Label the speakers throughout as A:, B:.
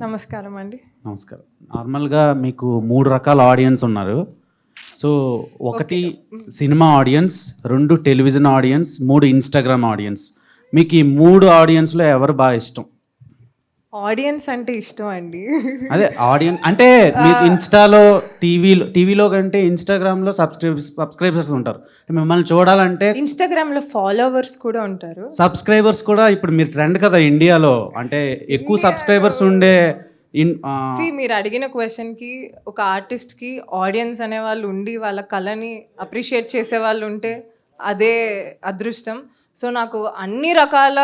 A: నమస్కారం అండి.
B: నమస్కారం. నార్మల్గా మీకు 3 రకాల ఆడియన్స్ ఉన్నారు. సో ఒకటి cinema audience, 2 television audience, 3 Instagram audience. మీకు ఈ 3 ఆడియన్స్లో ఎవరు బాగా ఇష్టం?
A: ఆడియన్స్ అంటే ఇష్టం అండి.
B: అదే ఆడియన్స్ అంటే మీకు ఇన్స్టాలో టీవీలో కంటే ఇన్స్టాగ్రామ్లో సబ్స్క్రైబర్స్ ఉంటారు. మిమ్మల్ని చూడాలంటే
A: ఇన్స్టాగ్రామ్లో ఫాలోవర్స్ కూడా ఉంటారు.
B: సబ్స్క్రైబర్స్ కూడా ఇప్పుడు మీరు ట్రెండ్ కదా ఇండియాలో, అంటే ఎక్కువ సబ్స్క్రైబర్స్ ఉండే
A: మీరు అడిగిన క్వశ్చన్కి ఒక ఆర్టిస్ట్కి ఆడియన్స్ అనే వాళ్ళు ఉండి వాళ్ళ కళని అప్రిషియేట్ చేసే వాళ్ళు ఉంటే అదే అదృష్టం. సో నాకు అన్ని రకాల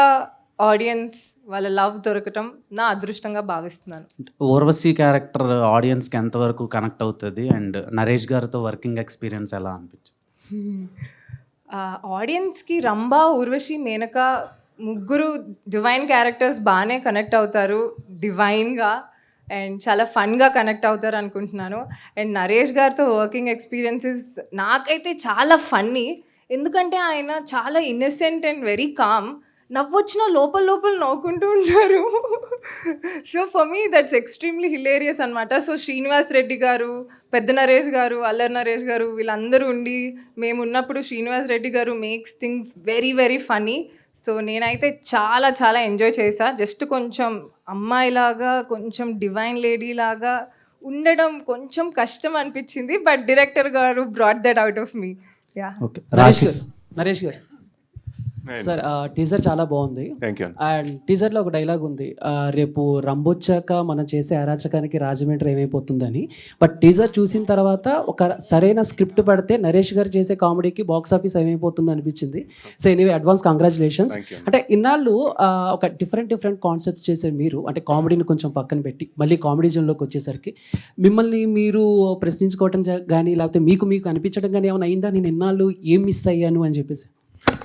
A: ఆడియన్స్ వాళ్ళ లవ్ దొరకటం నా అదృష్టంగా భావిస్తున్నాను.
B: ఊర్వశి క్యారెక్టర్ ఆడియన్స్కి ఎంతవరకు కనెక్ట్ అవుతుంది అండ్ నరేష్ గారితో వర్కింగ్ ఎక్స్పీరియన్స్ ఎలా అనిపించింది?
A: ఆడియన్స్కి రంభ, ఊర్వశి, మేనక ముగ్గురు డివైన్ క్యారెక్టర్స్ బాగానే కనెక్ట్ అవుతారు, డివైన్గా అండ్ చాలా ఫన్గా కనెక్ట్ అవుతారు అనుకుంటున్నాను. అండ్ నరేష్ గారితో వర్కింగ్ ఎక్స్పీరియన్సెస్ నాకైతే చాలా ఫన్నీ, ఎందుకంటే ఆయన చాలా ఇన్నసెంట్ అండ్ వెరీ కామ్. నవ్వొచ్చిన లోపల నవ్వుకుంటూ ఉంటారు. So for me that's extremely hilarious అనమాట. సో శ్రీనివాస్ రెడ్డి గారు, పెద్ద నరేష్ గారు, అల్లరి నరేష్ గారు వీళ్ళందరూ ఉండి మేము ఉన్నప్పుడు శ్రీనివాస్ రెడ్డి గారు makes things very very funny. So నేనైతే చాలా చాలా ఎంజాయ్ చేశా. జస్ట్ కొంచెం అమ్మాయిలాగా, కొంచెం డివైన్ లేడీ లాగా ఉండడం కొంచెం కష్టం అనిపించింది, బట్ డైరెక్టర్ గారు brought that out of me. Yeah.
B: Okay,
C: Naresh గారు సార్, టీజర్ చాలా బాగుంది. అండ్ టీజర్లో ఒక డైలాగ్ ఉంది, రేపు రంబొచ్చాక మనం చేసే అరాచకానికి రాజమండ్రి ఏమైపోతుందని. బట్ టీజర్ చూసిన తర్వాత ఒక సరైన స్క్రిప్ట్ పడితే నరేష్ గారు చేసే కామెడీకి బాక్స్ ఆఫీస్ ఏమైపోతుంది అనిపించింది. So anyway advance congratulations. అంటే ఇన్నాళ్ళు ఒక డిఫరెంట్ కాన్సెప్ట్ చేసే మీరు, అంటే కామెడీని కొంచెం పక్కన పెట్టి మళ్ళీ కామెడీ జోన్లోకి వచ్చేసరికి మిమ్మల్ని మీరు ప్రశ్నించుకోవటం కానీ లేకపోతే మీకు అనిపించడం కానీ ఏమైనా అయిందా, నేను ఇన్నాళ్ళు ఏం మిస్ అయ్యాను అని చెప్పేసి?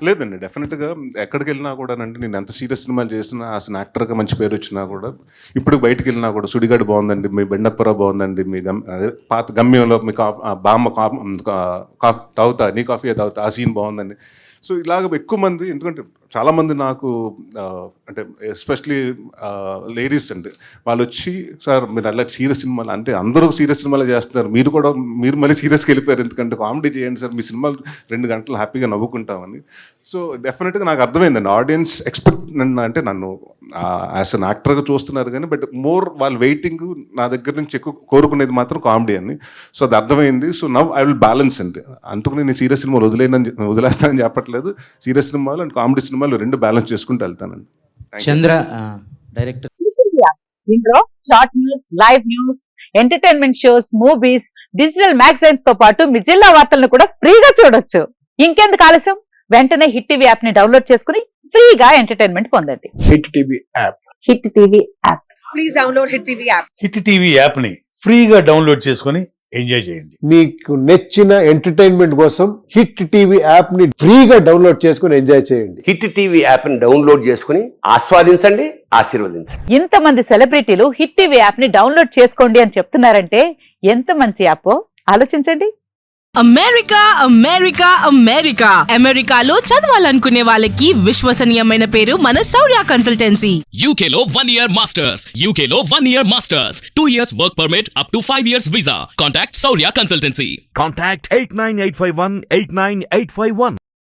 D: లేదండి, డెఫినెట్గా ఎక్కడికి వెళ్ళినా కూడా అంటే నేను ఎంత సీరియస్ సినిమాలు చేసినా అసలు యాక్టర్గా మంచి పేరు వచ్చినా కూడా ఇప్పుడు బయటకు వెళ్ళినా కూడా సుడిగాడు బాగుందండి, మీ బెండప్పరా బాగుందండి, మీ అదే పాత గమ్యంలో మీ బామ్మ కాఫీ తాగుతా, నీ కాఫీ తాగుతా, ఆ సీన్ బాగుందండి. సో ఇలాగ ఎక్కువ మంది, ఎందుకంటే చాలామంది నాకు అంటే ఎస్పెషలీ లేడీస్ అండి, వాళ్ళు వచ్చి సార్ మీరు అలా సీరియస్ సినిమాలు అంటే అందరూ సీరియస్ సినిమాలు చేస్తున్నారు, మీరు మళ్ళీ సీరియస్కి వెళ్ళిపోయారు, ఎందుకంటే కామెడీ చేయండి సార్, మీ సినిమాలు 2 గంటలు హ్యాపీగా నవ్వుకుంటామని. సో డెఫినెట్గా నాకు అర్థమైందండి, ఆడియన్స్ ఎక్స్పెక్ట్ అంటే నన్ను యాజ్ అన్ యాక్టర్గా చూస్తున్నారు కానీ బట్ మోర్ వాళ్ళు వెయిటింగ్ నా దగ్గర నుంచి ఎక్కువ కోరుకునేది మాత్రం కామెడీ అని. సో అది అర్థమైంది. So now I will balance అండి, అందుకు నేను సీరియస్ సినిమాలు వదిలేస్తానని చెప్పట్లేదు, సీరియస్ సినిమాలు అండ్ కామెడీ సినిమాలు 2 బ్యాలెన్స్ చేసుకుంటూ వెళ్తానండి.
E: చంద్ర డైరెక్టర్.
F: ఇందులో short news, live news, entertainment shows, movies, digital magazines తో పాటు మీ జిల్లా వార్తలను కూడా ఫ్రీగా చూడొచ్చు. ఇంకెందుకు ఆలస్యం, వెంటనే హిట్ టీవీ యాప్ ని డౌన్లోడ్ చేసుకుని ఫ్రీగా ఎంటర్టైన్మెంట్ పొందండి.
G: Hit TV app.
F: Hit TV app. Please download hit TV app.
G: Hit TV app ని ఫ్రీగా డౌన్లోడ్ చేసుకుని ఎంజాయ్ చేయండి. మీకు నచ్చిన ఎంటర్టైన్మెంట్ కోసం హిట్ టీవీ యాప్ ని ఫ్రీగా డౌన్లోడ్ చేసుకుని ఎంజాయ్ చేయండి.
H: హిట్ టీవీ యాప్ ని డౌన్లోడ్ చేసుకుని ఆస్వాదించండి, ఆశీర్వదించండి.
F: ఇంతమంది సెలబ్రిటీలు హిట్ టీవీ యాప్ ని డౌన్లోడ్ చేసుకోండి అని చెప్తున్నారంటే ఎంత మంచి యాప్ ఆలోచించండి.
I: అమెరికాలో చదవాలనుకునే వాళ్ళకి విశ్వసనీయమైన పేరు మన శౌర్య consultancy.
J: UKలో 1 year masters, 2 years work permit up to 5 years visa. Contact Saurya Consultancy.
K: Contact 89851 89851.